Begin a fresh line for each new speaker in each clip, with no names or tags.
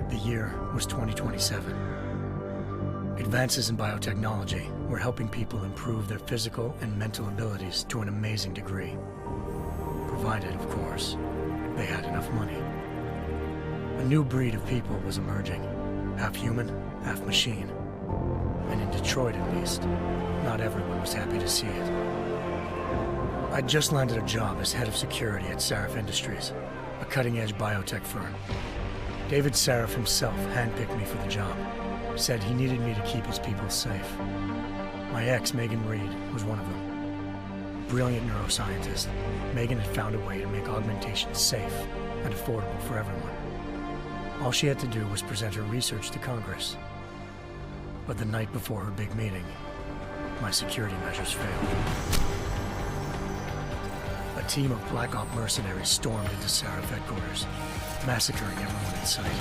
The year was 2027. Advances in biotechnology were helping people improve their physical and mental abilities to an amazing degree. Provided, of course, they had enough money. A new breed of people was emerging, half human, half machine. And in Detroit, at least, not everyone was happy to see it. I'd just landed a job as head of security at Sarif Industries, a cutting-edge biotech firm. David Sarif himself handpicked me for the job, said he needed me to keep his people safe. My ex, Megan Reed, was one of them. Brilliant neuroscientist, Megan had found a way to make augmentation safe and affordable for everyone. All she had to do was present her research to Congress. But the night before her big meeting, my security measures failed. A team of Black Op mercenaries stormed into Sarif headquarters, massacring everyone in sight.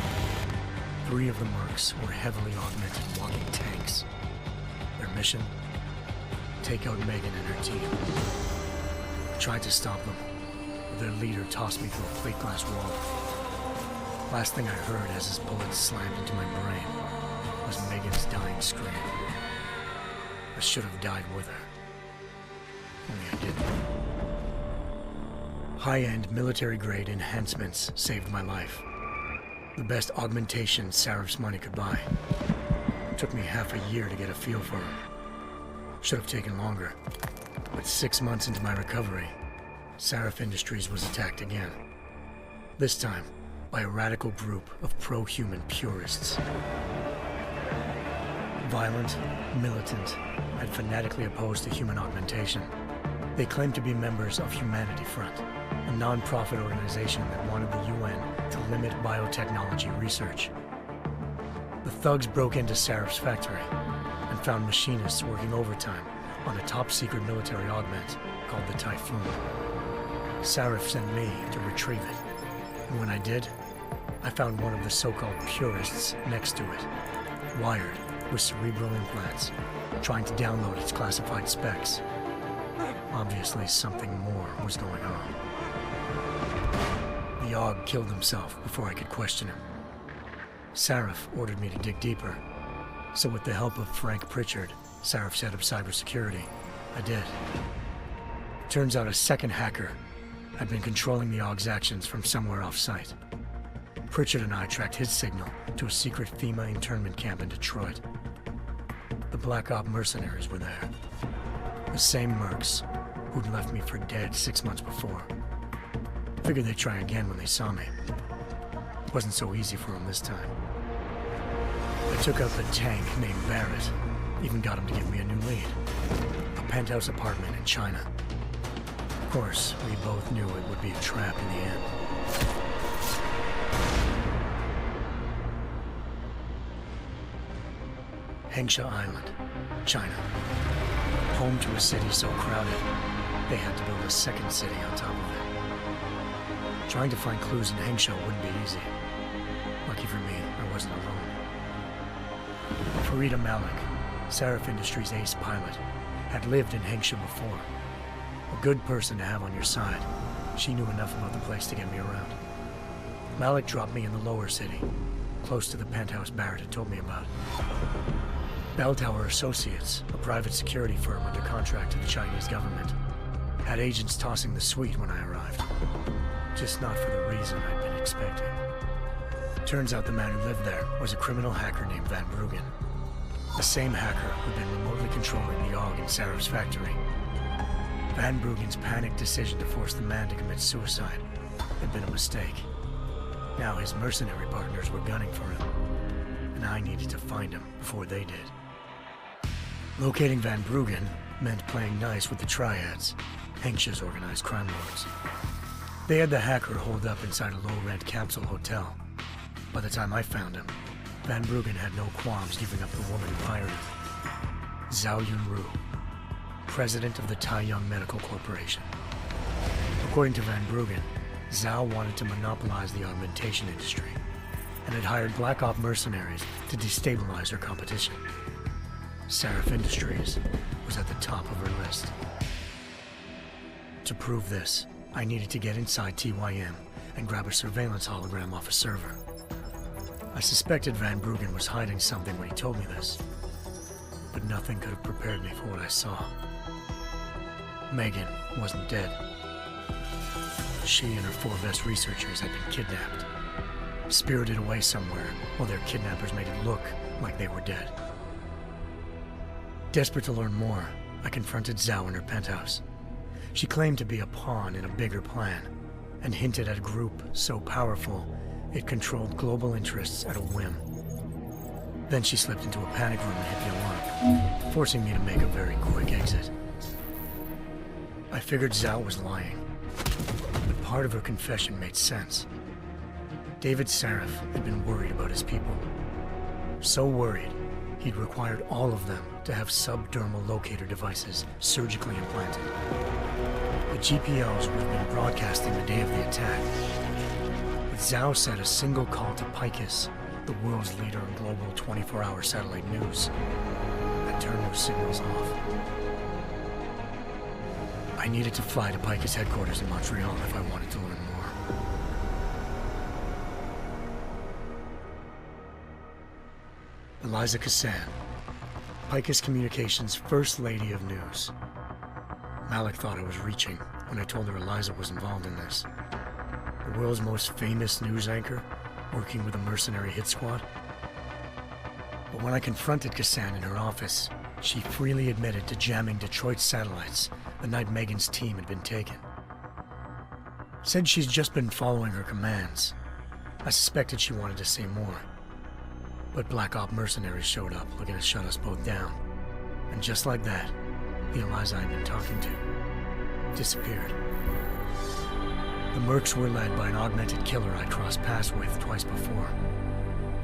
3 of the mercs were heavily augmented walking tanks. Their mission? Take out Megan and her team. I tried to stop them, but their leader tossed me through a plate glass wall. Last thing I heard as his bullets slammed into my brain was Megan's dying scream. I should have died with her. Only I didn't. High-end military-grade enhancements saved my life. The best augmentation Sarif's money could buy. It took me half a year to get a feel for them. Should have taken longer. But 6 months into my recovery, Sarif Industries was attacked again. This time, by a radical group of pro-human purists. Violent, militant, and fanatically opposed to human augmentation. They claimed to be members of Humanity Front, a non-profit organization that wanted the UN to limit biotechnology research. The thugs broke into Sarif's factory and found machinists working overtime on a top-secret military augment called the Typhoon. Sarif sent me to retrieve it, and when I did, I found one of the so-called purists next to it, wired with cerebral implants, trying to download its classified specs. Obviously, something more was going on. The AUG killed himself before I could question him. Sarif ordered me to dig deeper, so with the help of Frank Pritchard, Sarif's head of cybersecurity, I did. Turns out a second hacker had been controlling the AUG's actions from somewhere off-site. Pritchard and I tracked his signal to a secret FEMA internment camp in Detroit. The Black Op mercenaries were there. The same mercs who'd left me for dead 6 months before. Figured they'd try again when they saw me. Wasn't so easy for them this time. I took out the tank named Barrett, even got him to give me a new lead. A penthouse apartment in China. Of course, we both knew it would be a trap in the end. Hengsha Island, China. Home to a city so crowded, they had to build a second city on top of it. Trying to find clues in Hengsha wouldn't be easy. Lucky for me, I wasn't alone. Farida Malik, Sarif Industries' ace pilot, had lived in Hengsha before. A good person to have on your side. She knew enough about the place to get me around. Malik dropped me in the lower city, close to the penthouse Barrett had told me about. Bell Tower Associates, a private security firm under contract to the Chinese government, had agents tossing the suite when I arrived. Just not for the reason I'd been expecting. Turns out the man who lived there was a criminal hacker named Van Bruggen. The same hacker who'd been remotely controlling the AUG in Sarif's factory. Van Bruggen's panicked decision to force the man to commit suicide had been a mistake. Now his mercenary partners were gunning for him, and I needed to find him before they did. Locating Van Bruggen meant playing nice with the Triads, anxious organized crime lords. They had the hacker holed up inside a low-rent capsule hotel. By the time I found him, Van Bruggen had no qualms giving up the woman who hired him. Zhao Yunru, president of the Taiyang Medical Corporation. According to Van Bruggen, Zhao wanted to monopolize the augmentation industry and had hired Black Op mercenaries to destabilize her competition. Seraph Industries was at the top of her list. To prove this, I needed to get inside TYM and grab a surveillance hologram off a server. I suspected Van Bruggen was hiding something when he told me this, but nothing could have prepared me for what I saw. Megan wasn't dead. She and her 4 best researchers had been kidnapped, spirited away somewhere while their kidnappers made it look like they were dead. Desperate to learn more, I confronted Zhao in her penthouse. She claimed to be a pawn in a bigger plan, and hinted at a group so powerful it controlled global interests at a whim. Then she slipped into a panic room and hit the alarm, forcing me to make a very quick exit. I figured Zhao was lying, but part of her confession made sense. David Seraph had been worried about his people. So worried, he'd required all of them to have subdermal locator devices surgically implanted. The GPOs would have been broadcasting the day of the attack. But Zhao said a single call to Picus, the world's leader in global 24-hour satellite news, had turned those signals off. I needed to fly to Picus headquarters in Montreal if I wanted to learn more. Eliza Cassan, Picus Communications' First Lady of News. Malik thought I was reaching when I told her Eliza was involved in this. The world's most famous news anchor, working with a mercenary hit squad. But when I confronted Cassan in her office, she freely admitted to jamming Detroit's satellites the night Megan's team had been taken. Said she's just been following her commands. I suspected she wanted to say more. But Black Op mercenaries showed up looking to shut us both down. And just like that, the Eliza I'd been talking to disappeared. The mercs were led by an augmented killer I crossed paths with twice before,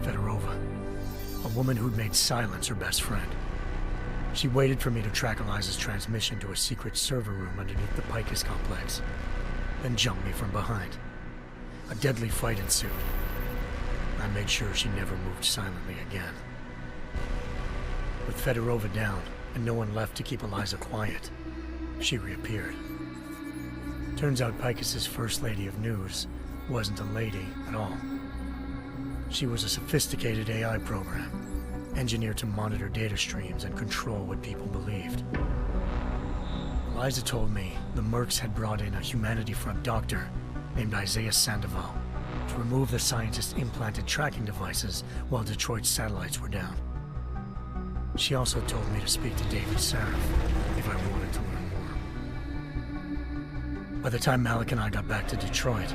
Fedorova, a woman who'd made silence her best friend. She waited for me to track Eliza's transmission to a secret server room underneath the Picus complex, then jumped me from behind. A deadly fight ensued. I made sure she never moved silently again. With Fedorova down and no one left to keep Eliza quiet, she reappeared. Turns out Picus's First Lady of News wasn't a lady at all. She was a sophisticated AI program, engineered to monitor data streams and control what people believed. Eliza told me the mercs had brought in a Humanity Front doctor named Isaiah Sandoval to remove the scientist's implanted tracking devices while Detroit's satellites were down. She also told me to speak to David Seraph if I wanted to learn more. By the time Malik and I got back to Detroit,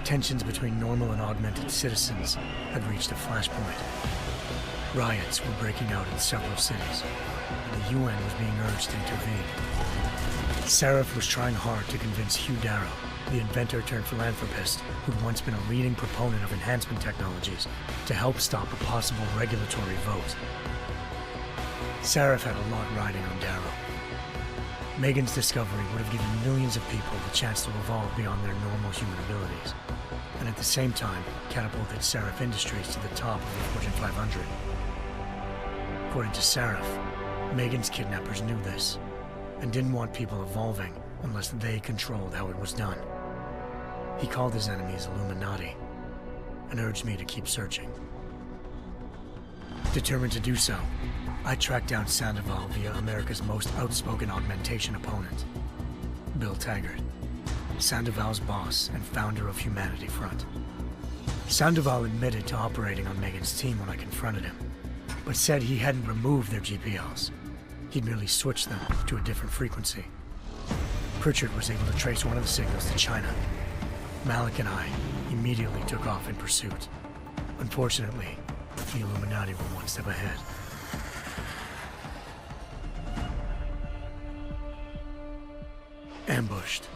tensions between normal and augmented citizens had reached a flashpoint. Riots were breaking out in several cities, and the UN was being urged to intervene. Seraph was trying hard to convince Hugh Darrow, the inventor turned philanthropist who'd once been a leading proponent of enhancement technologies, to help stop a possible regulatory vote. Seraph had a lot riding on Darrow. Megan's discovery would have given millions of people the chance to evolve beyond their normal human abilities, and at the same time catapulted Seraph Industries to the top of the Fortune 500. According to Seraph, Megan's kidnappers knew this, and didn't want people evolving unless they controlled how it was done. He called his enemies Illuminati, and urged me to keep searching. Determined to do so, I tracked down Sandoval via America's most outspoken augmentation opponent, Bill Taggart, Sandoval's boss and founder of Humanity Front. Sandoval admitted to operating on Megan's team when I confronted him, but said he hadn't removed their GPLs. He'd merely switched them to a different frequency. Pritchard was able to trace one of the signals to China. Malik and I immediately took off in pursuit. Unfortunately, the Illuminati were one step ahead. Ambushed.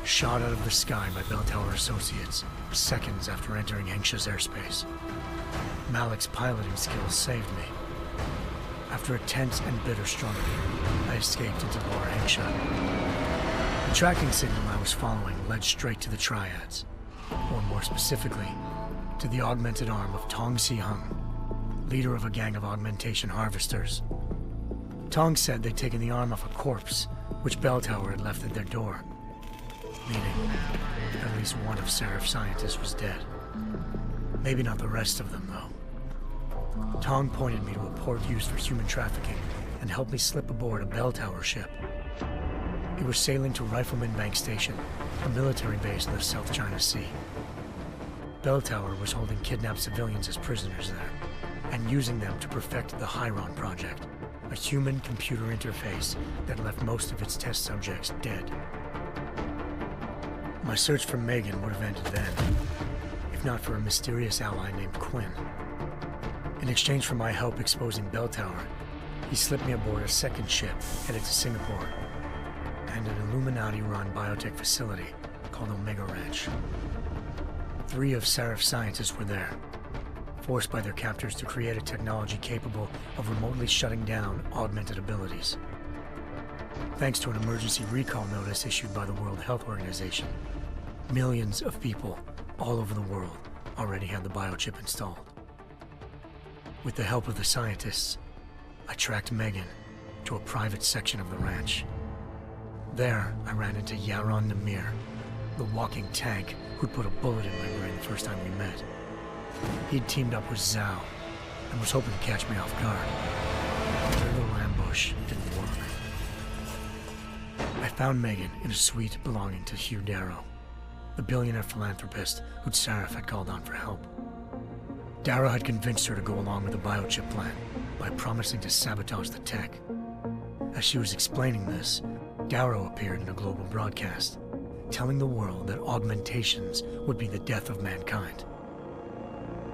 Shot out of the sky by Bell Tower associates, seconds after entering Hengsha's airspace. Malik's piloting skills saved me. After a tense and bitter struggle, I escaped into Lower Hengsha. The tracking signal I was following led straight to the Triads, or more specifically, to the augmented arm of Tong Si-hung, leader of a gang of augmentation harvesters. Tong said they'd taken the arm off a corpse, which Bell Tower had left at their door, meaning at least one of Seraph's scientists was dead. Maybe not the rest of them, though. Tong pointed me to a port used for human trafficking and helped me slip aboard a Bell Tower ship. It was sailing to Rifleman Bank Station, a military base in the South China Sea. Bell Tower was holding kidnapped civilians as prisoners there, and using them to perfect the Hyron Project, a human-computer interface that left most of its test subjects dead. My search for Megan would have ended then, if not for a mysterious ally named Quinn. In exchange for my help exposing Bell Tower, he slipped me aboard a second ship headed to Singapore, and an Illuminati-run biotech facility called Omega Ranch. 3 of Seraph's scientists were there, forced by their captors to create a technology capable of remotely shutting down augmented abilities. Thanks to an emergency recall notice issued by the World Health Organization, millions of people all over the world already had the biochip installed. With the help of the scientists, I tracked Megan to a private section of the ranch. There, I ran into Yaron Namir, the walking tank who'd put a bullet in my brain the first time we met. He'd teamed up with Zhao and was hoping to catch me off guard. Their little ambush didn't work. I found Megan in a suite belonging to Hugh Darrow, the billionaire philanthropist who'd Seraph had called on for help. Darrow had convinced her to go along with the biochip plan by promising to sabotage the tech. As she was explaining this, Darrow appeared in a global broadcast, telling the world that augmentations would be the death of mankind.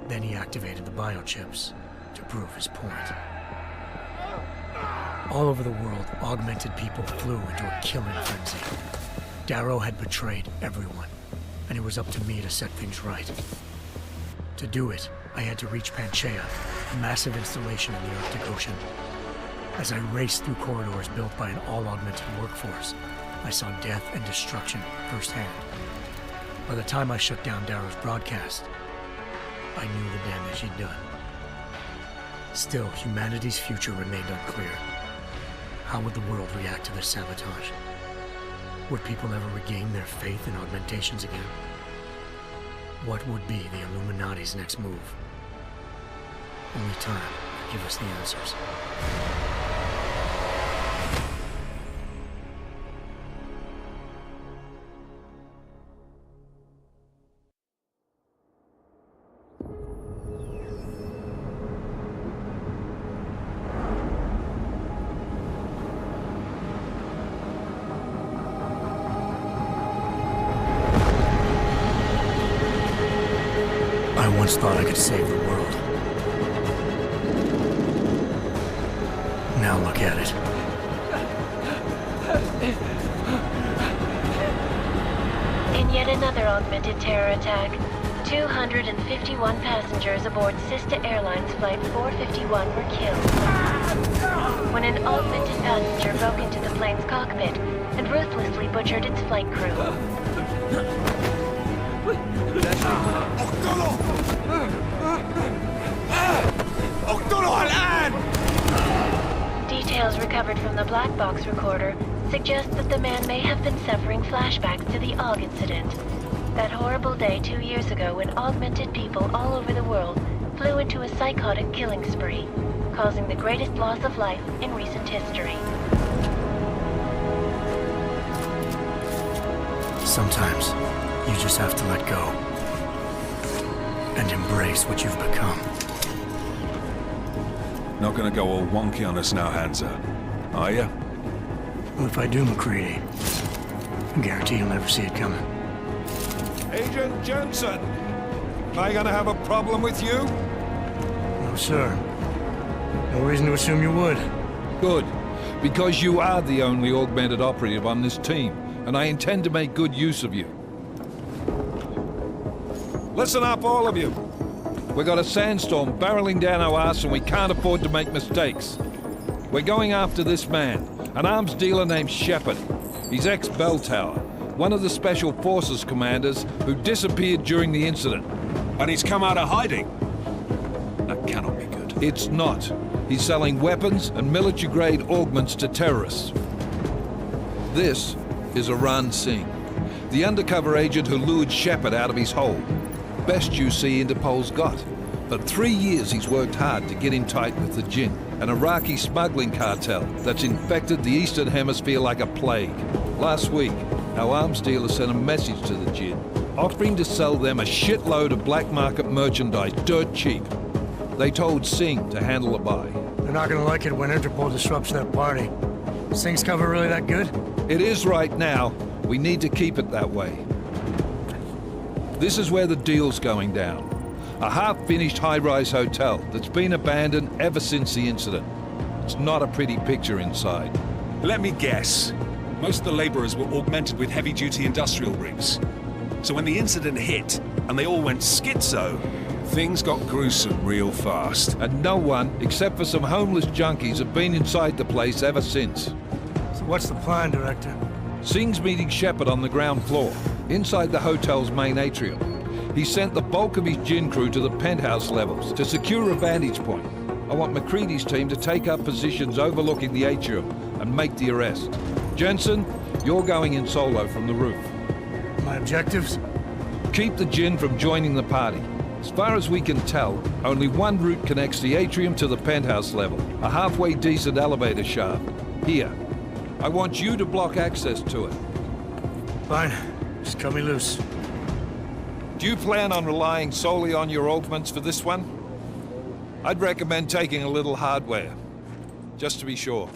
Then he activated the biochips to prove his point. All over the world, augmented people flew into a killing frenzy. Darrow had betrayed everyone, and it was up to me to set things right. To do it, I had to reach Panchaea, a massive installation in the Arctic Ocean. As I raced through corridors built by an all-augmented workforce, I saw death and destruction firsthand. By the time I shut down Darrow's broadcast, I knew the damage he'd done. Still, humanity's future remained unclear. How would the world react to this sabotage? Would people ever regain their faith in augmentations again? What would be the Illuminati's next move? Only time could give us the answers. I once thought I could save the world. Now look at it.
In yet another augmented terror attack, 251 passengers aboard Sister Airlines Flight 451 were killed when an augmented passenger broke into the plane's cockpit and ruthlessly butchered its flight crew. Details recovered from the black box recorder suggest that the man may have been suffering flashbacks to the AUG incident. That horrible day 2 years ago when augmented people all over the world flew into a psychotic killing spree, causing the greatest loss of life in recent history.
Sometimes, you just have to let go and embrace what you've become.
Not gonna go all wonky on us now, Hansa, are ya?
Well, if I do, McCready, I guarantee you'll never see it coming.
Hey, Agent Jensen! Am I gonna have a problem with you?
No, sir. No reason to assume you would.
Good, because you are the only augmented operative on this team, and I intend to make good use of you. Listen up, all of you. We got a sandstorm barreling down our arse and we can't afford to make mistakes. We're going after this man, an arms dealer named Shepard. He's ex-Bell Tower, one of the Special Forces commanders who disappeared during the incident.
And he's come out of hiding. That cannot be good.
It's not. He's selling weapons and military-grade augments to terrorists. This is Aran Singh, the undercover agent who lured Shepard out of his hole. Best you see Interpol's got. For 3 years he's worked hard to get in tight with the Jinn, an Iraqi smuggling cartel that's infected the Eastern Hemisphere like a plague. Last week, our arms dealer sent a message to the Jinn, offering to sell them a shitload of black market merchandise dirt cheap. They told Singh to handle the buy.
They're not gonna like it when Interpol disrupts their party. Is Singh's cover really that good?
It is right now. We need to keep it that way. This is where the deal's going down. A half-finished high-rise hotel that's been abandoned ever since the incident. It's not a pretty picture inside.
Let me guess. Most of the laborers were augmented with heavy-duty industrial rigs. So when the incident hit, and they all went schizo, things got gruesome real fast.
And no one, except for some homeless junkies, have been inside the place ever since.
So what's the plan, Director?
Singh's meeting Shepard on the ground floor, inside the hotel's main atrium. He sent the bulk of his Jinn crew to the penthouse levels to secure a vantage point. I want McCready's team to take up positions overlooking the atrium and make the arrest. Jensen, you're going in solo from the roof.
My objectives?
Keep the Jinn from joining the party. As far as we can tell, only one route connects the atrium to the penthouse level, a halfway decent elevator shaft. Here. I want you to block access to it.
Fine. Just cut me loose.
Do you plan on relying solely on your augments for this one? I'd recommend taking a little hardware, just to be sure.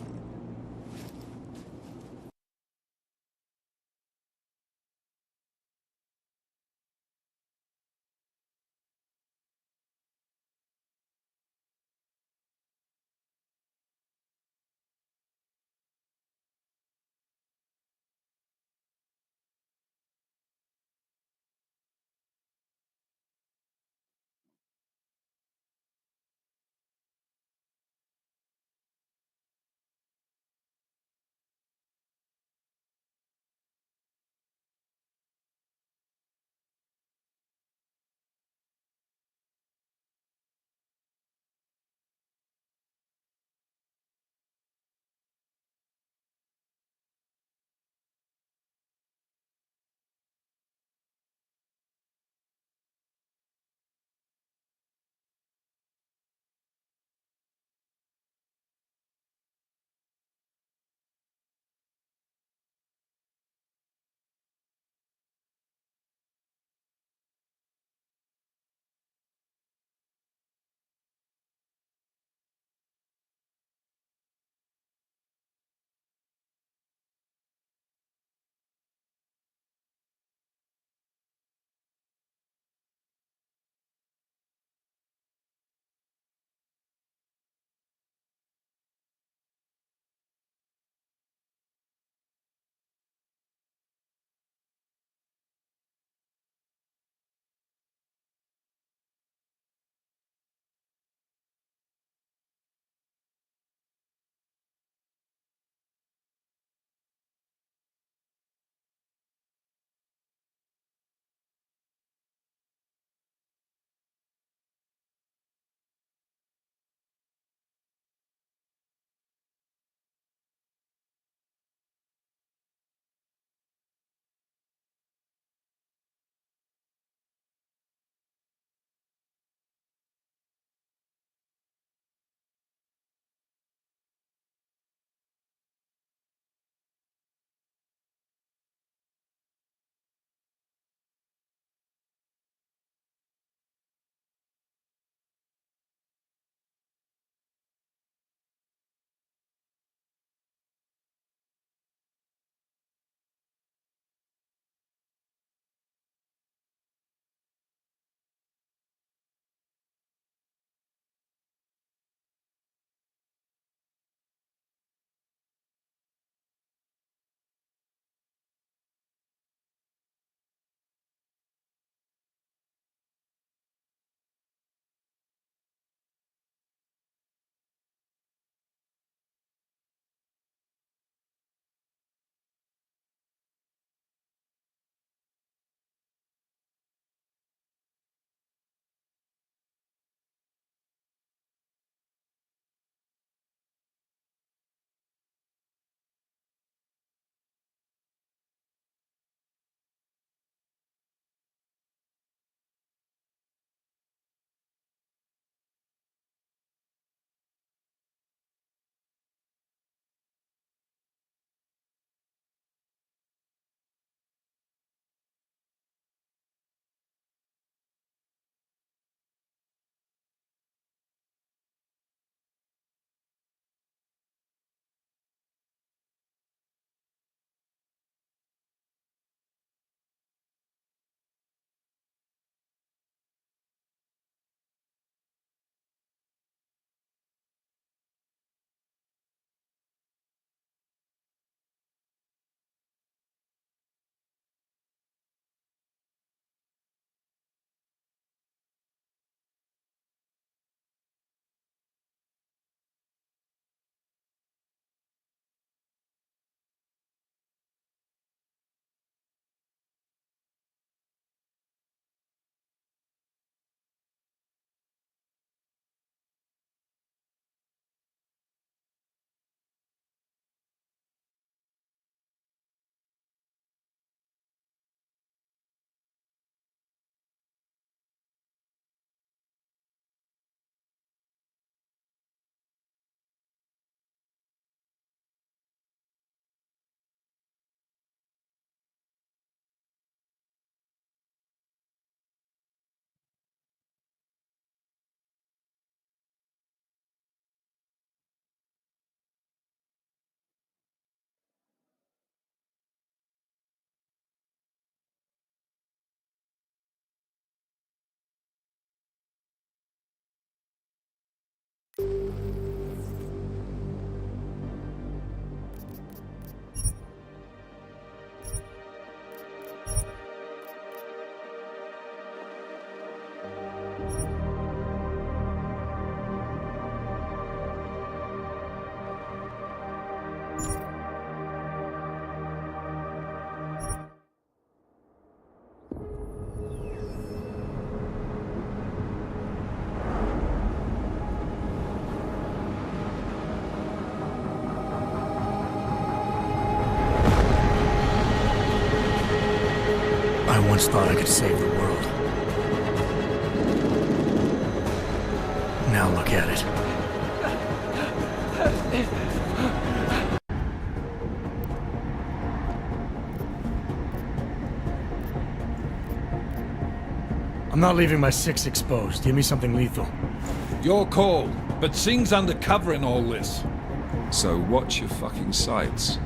once thought I could save the world. Now look at it. I'm not leaving my 6 exposed. Give me something lethal.
Your call, but Singh's undercover in all this.
So watch your fucking sights.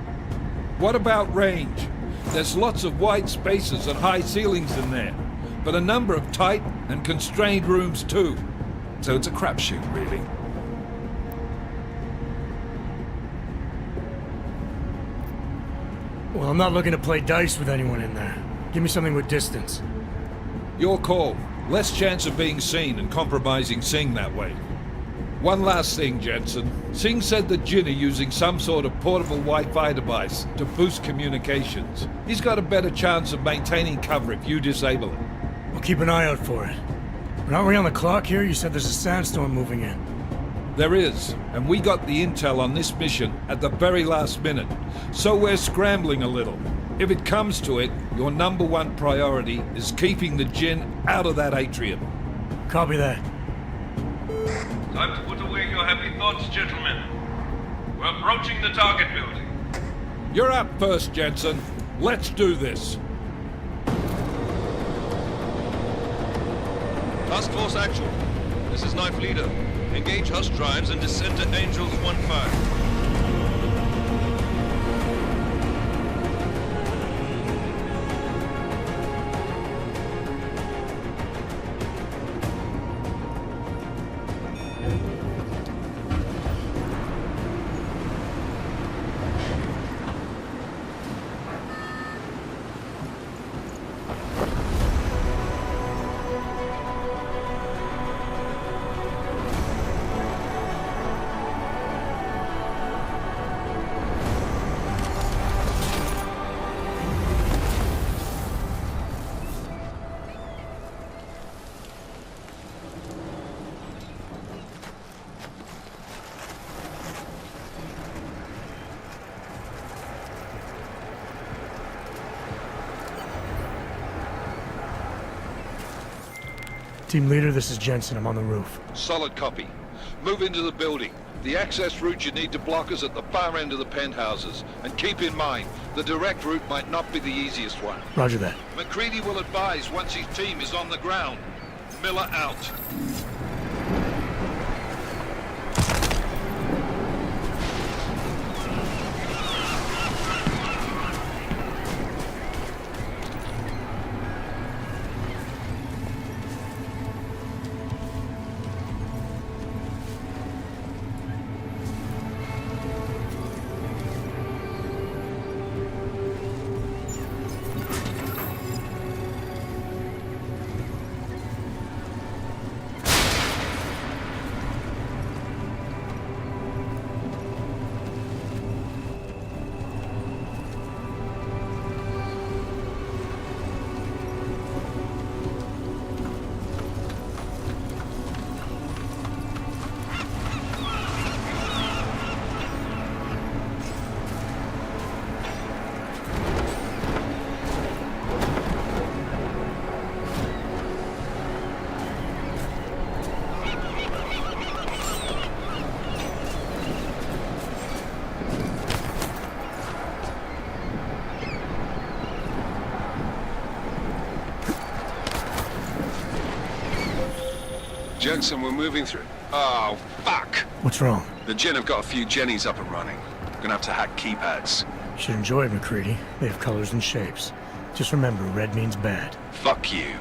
What about range? There's lots of wide spaces and high ceilings in there, but a number of tight and constrained rooms too.
So it's a crapshoot, really.
Well, I'm not looking to play dice with anyone in there. Give me something with distance.
Your call. Less chance of being seen and compromising Singh that way. One last thing, Jensen. Singh said that Jin are using some sort of portable Wi-Fi device to boost communications. He's got a better chance of maintaining cover if you disable it.
We'll keep an eye out for it. But aren't we on the clock here? You said there's a sandstorm moving in.
There is, and we got the intel on this mission at the very last minute, so we're scrambling a little. If it comes to it, your #1 priority is keeping the Jinn out of that atrium.
Copy that.
Time to put away your happy thoughts, gentlemen. We're approaching the target building.
You're up first, Jensen. Let's do this.
Task Force Actual. This is Knife Leader. Engage Hush drives and descend to Angels 1-5.
Team leader, this is Jensen. I'm on the roof.
Solid copy. Move into the building. The access route you need to block is at the far end of the penthouses. And keep in mind, the direct route might not be the easiest one.
Roger that.
McCready will advise once his team is on the ground. Miller out.
Jensen, we're moving through. Oh, fuck!
What's wrong?
The Jinn have got a few Jennies up and running. Gonna have to hack keypads.
Should enjoy it, McCready. They have colors and shapes. Just remember, red means bad.
Fuck you.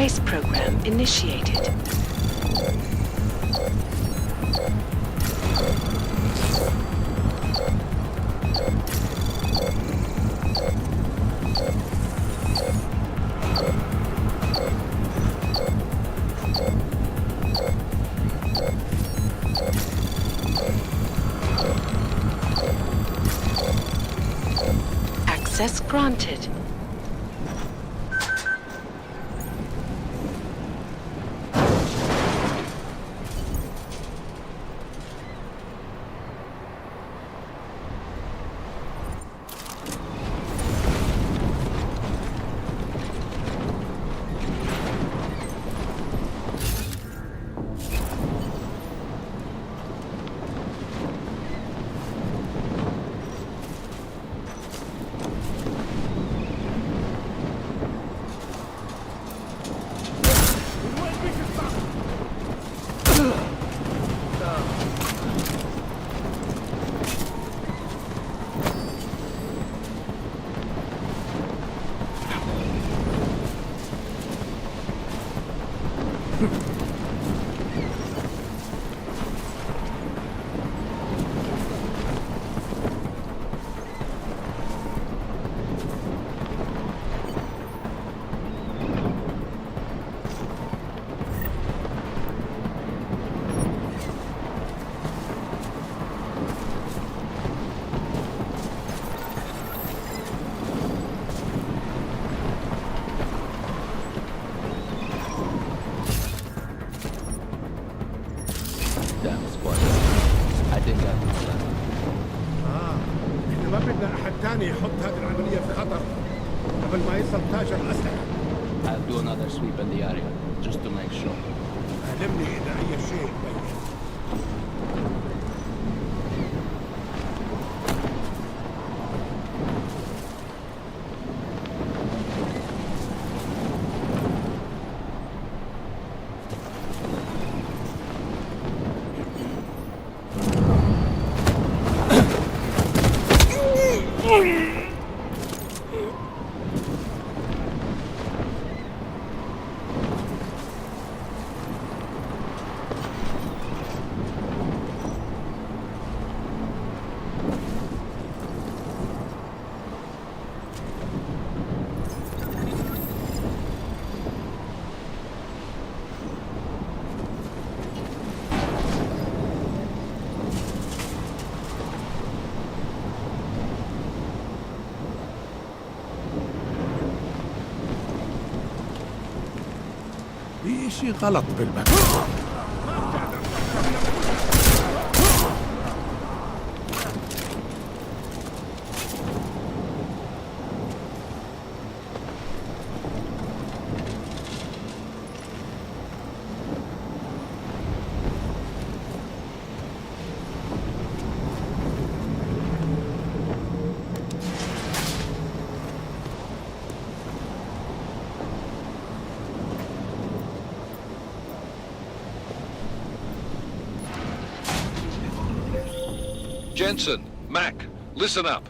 Device program initiated. Access granted.
ما بدنا أحد تاني يحط هذه العملية في خطر قبل ما يصل تاجر الأسلحة.
I'll do another sweep in the area, just to make sure.
علمني إذا أي شيء يبين.
في شيء غلط بالمكان.
Jensen, Mac, listen up.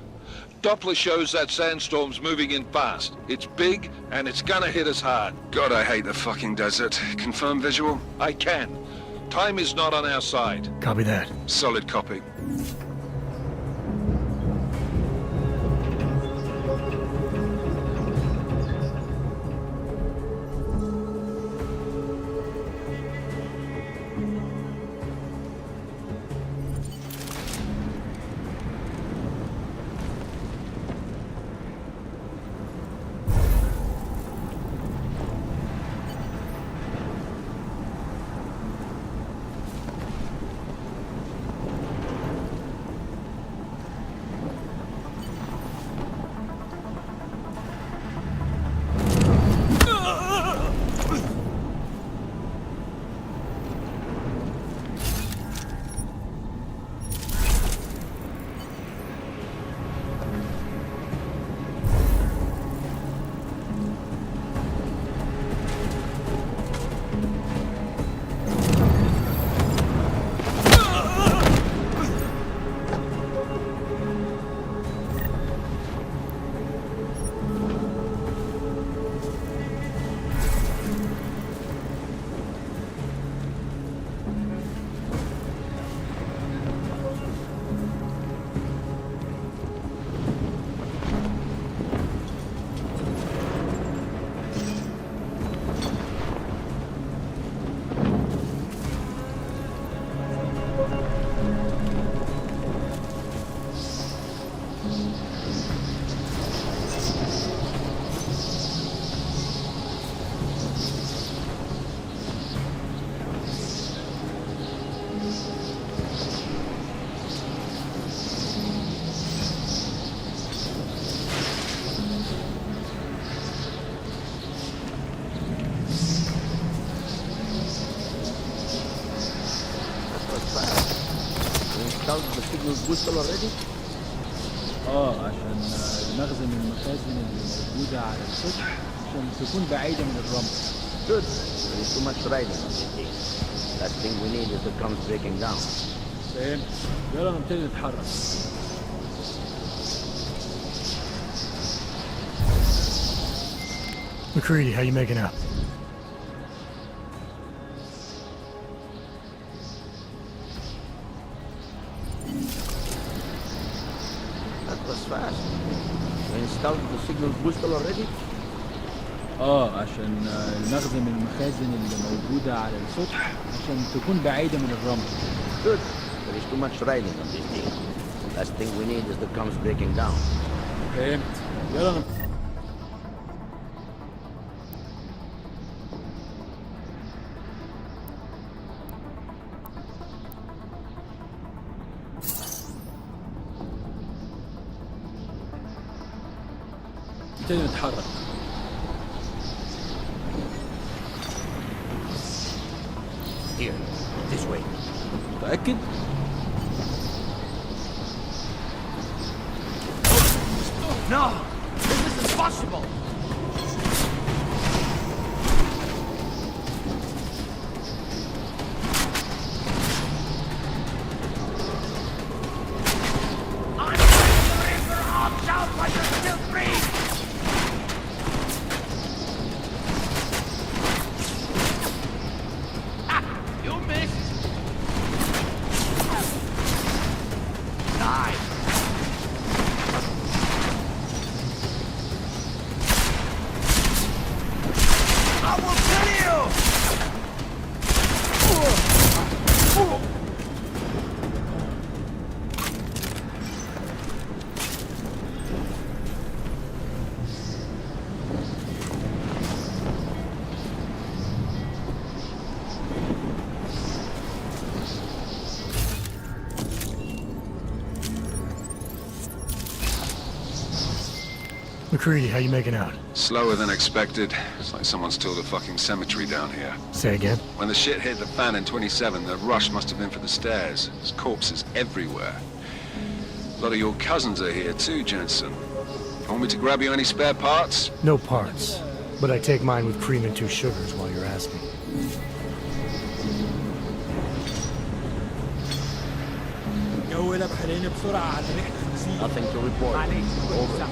Doppler shows that sandstorm's moving in fast. It's big, and it's gonna hit us hard.
God, I hate the fucking desert. Confirm visual?
I can. Time is not on our side.
Copy that.
Solid copy.
Installed the signal booster already?
عشان نخزن المخازن اللي موجودة على السطح عشان تكون بعيدة من الرمل.
Good. There is too much riding on this thing. Last thing we need is the drums breaking down.
فهمت. يلا نبتدي نتحرك.
McCready, how you making out?
That was fast. We installed the signal booster already?
عشان نخزن المخازن اللي موجودة على السطح عشان تكون بعيدة من الرمل.
Good. There is too much riding on this thing. Last thing we need is the drums breaking down.
فهمت. يلا نبتدي نتحرك.
Here, this way.
متأكد؟
No! This is impossible! I'm the river off south while you're still free! Ha! You missed! Die! I will kill you!
McCready, how you making out?
Slower than expected. It's like someone's tilled a fucking cemetery down here.
Say again?
When the shit hit the fan in 27, the rush must have been for the stairs. There's corpses everywhere. A lot of your cousins are here too, Jensen. Want me to grab you any spare parts?
No parts. But I take mine with cream and 2 sugars while you're asking.
جولة بحرين بسرعة على ريحة 50.
Nothing to report. Over.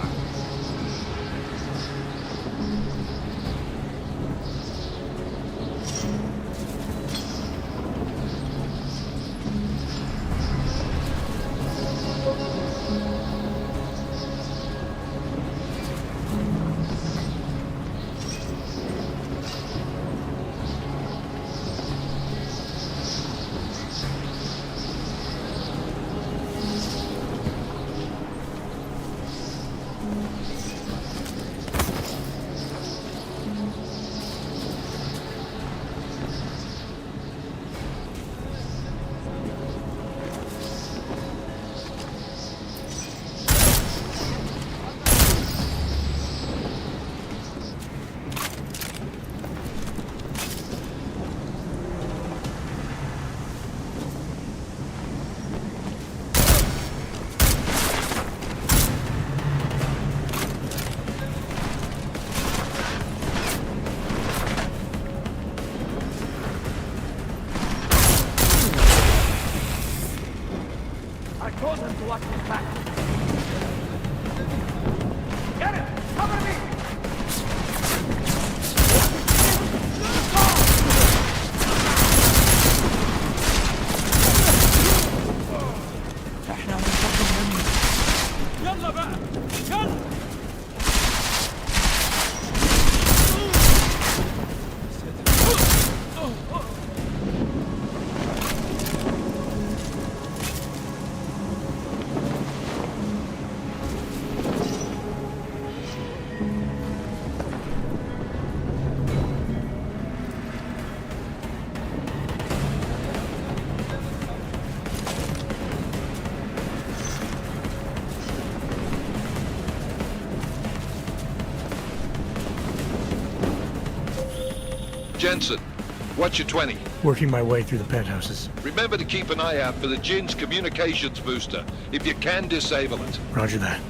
Jensen, what's your 20?
Working my way through the penthouses.
Remember to keep an eye out for the Jinn's communications booster. If you can, disable it.
Roger that.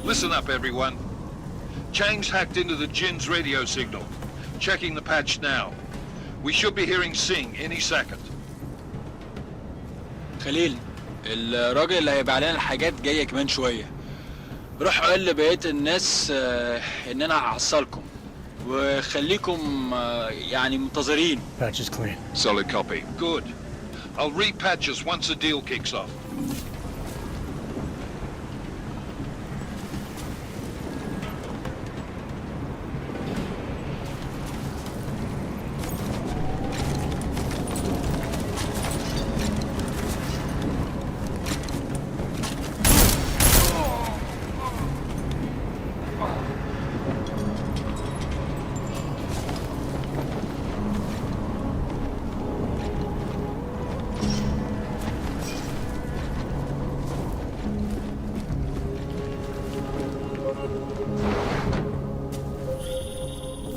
Listen up, everyone. Chang's hacked into the Jinn's radio signal. Checking the patch now. We should be hearing Singh any second.
خليل، الراجل اللي هيبيع لنا الحاجات جاية كمان شوية. روح قول لبقية الناس إن أنا هحصلكم وخليكم يعني منتظرين.
Patch is clean.
Solid copy. Good. I'll repatch us once the deal kicks off.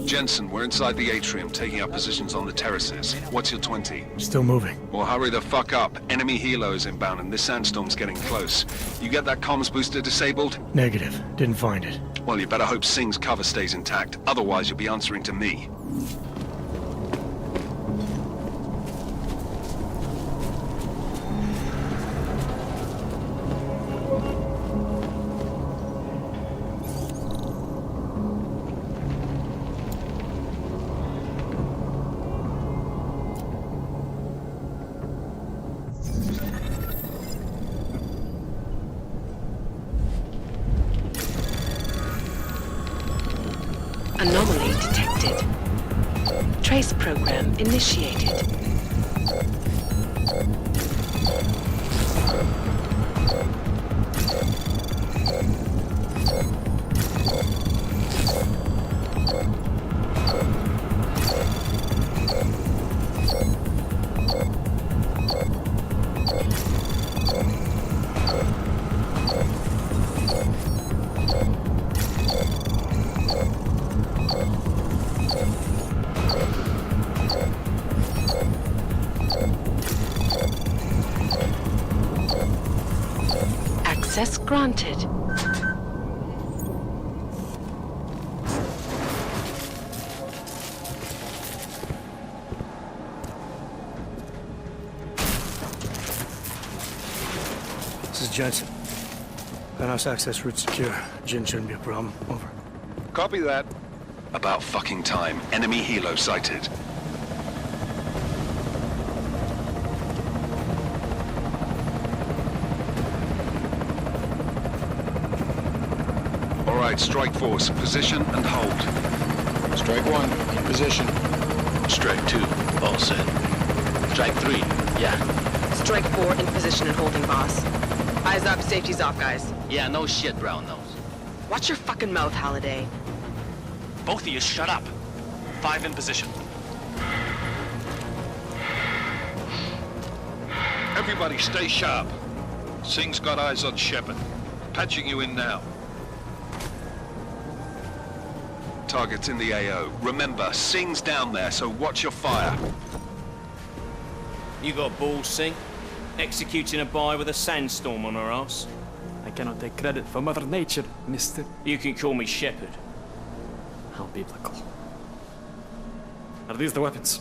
Jensen, we're inside the atrium, taking up positions on the terraces. What's your 20?
Still moving.
Well, hurry the fuck up. Enemy helo is inbound and this sandstorm's getting close. You get that comms booster disabled?
Negative. Didn't find it.
Well, you better hope Singh's cover stays intact. Otherwise, you'll be answering to me.
Anomaly detected. Trace program initiated. Access granted.
This is Jensen. Penthouse access route secure. Jinn shouldn't be a problem. Over.
Copy that.
About fucking time. Enemy helo sighted. Right, strike force. Position and hold.
Strike 1, in position.
Strike 2, all set. Strike 3, yeah.
Strike 4 in position and holding, boss. Eyes up, safety's off, guys.
Yeah, no shit, brown nose.
Watch your fucking mouth, Halliday.
Both of you shut up. 5 in position.
Everybody stay sharp. Singh's got eyes on Shepard. Patching you in now.
Target's in the AO. Remember, Singh's down there, so watch your fire.
You got balls, Singh? Executing a buy with a sandstorm on her ass?
I cannot take credit for Mother Nature, mister.
You can call me Shepard.
How biblical. Are these the weapons?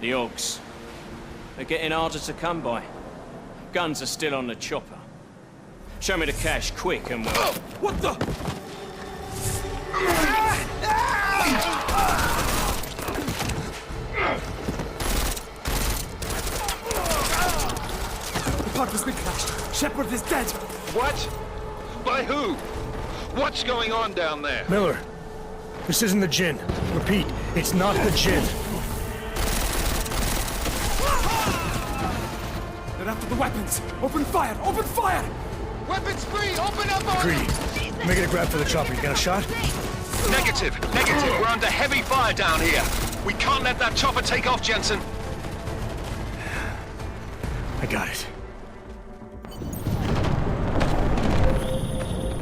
The Augs. They're getting harder to come by. Guns are still on the chopper. Show me the cash, quick, and we'll...
Oh, what the? The park has been crashed. Shepard is dead.
What? By who? What's going on down there?
Miller, this isn't the Jinn. Repeat, it's not the Jinn.
They're after the weapons. Open fire! Open fire!
Weapons free! Open up!
Greedy. Making a grab for the chopper. You got a shot?
Negative. We're under heavy fire down here. We can't let that chopper take off, Jensen.
I got it.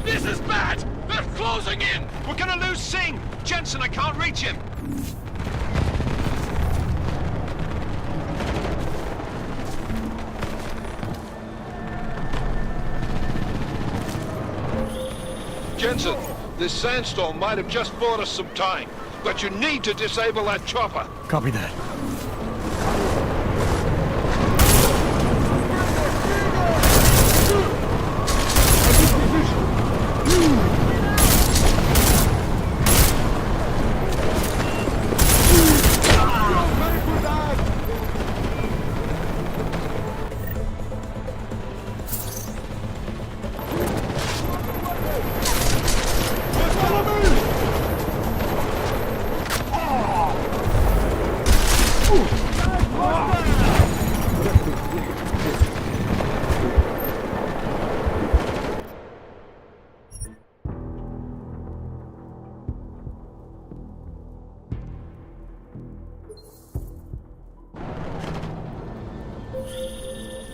This is bad! They're closing in! We're gonna lose Singh! Jensen, I can't reach him!
Jensen, this sandstorm might have just bought us some time, but you need to disable that chopper.
Copy that.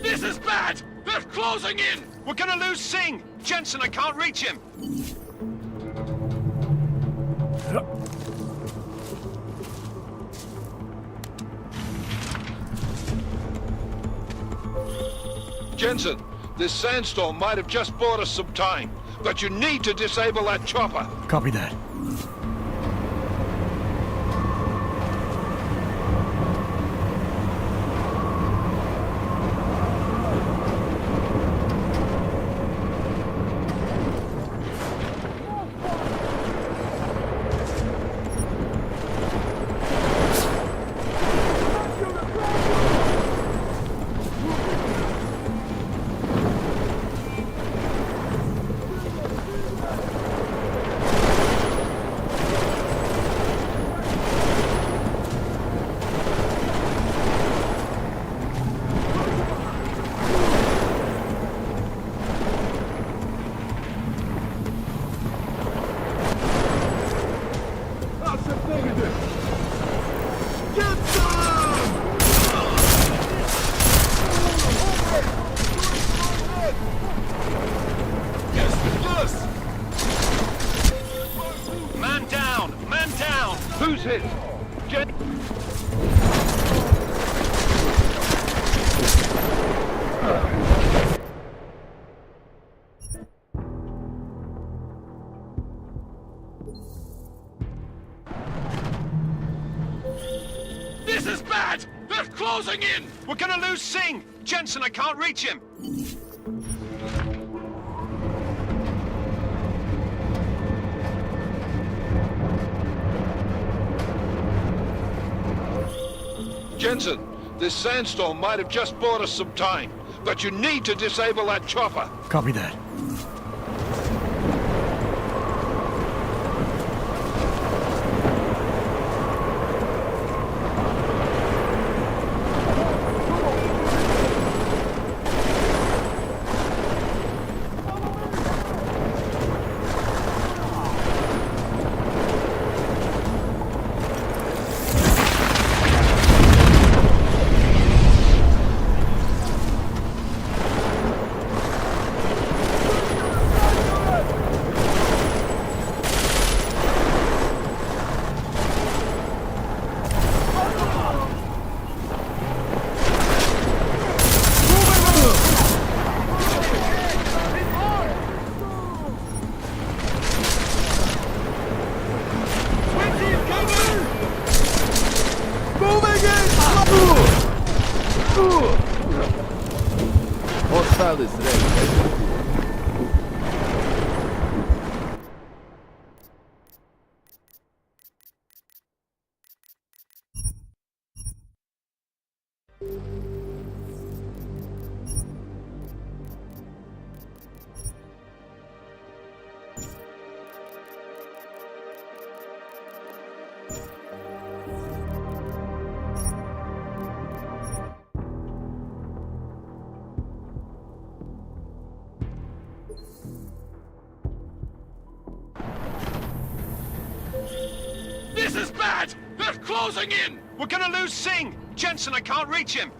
This is bad! They're closing in! We're gonna lose Singh! Jensen, I can't reach him!
Jensen, this sandstorm might have just bought us some time, but you need to disable that chopper.
Copy that.
Who's hit?
This is bad! They're closing in! We're gonna lose Singh! Jensen, I can't reach him!
Jensen, this sandstorm might have just bought us some time, but you need to disable that chopper.
Copy that.
Hostile is ready.
This is bad! They're closing in! We're gonna lose Singh! Jensen, I can't reach him!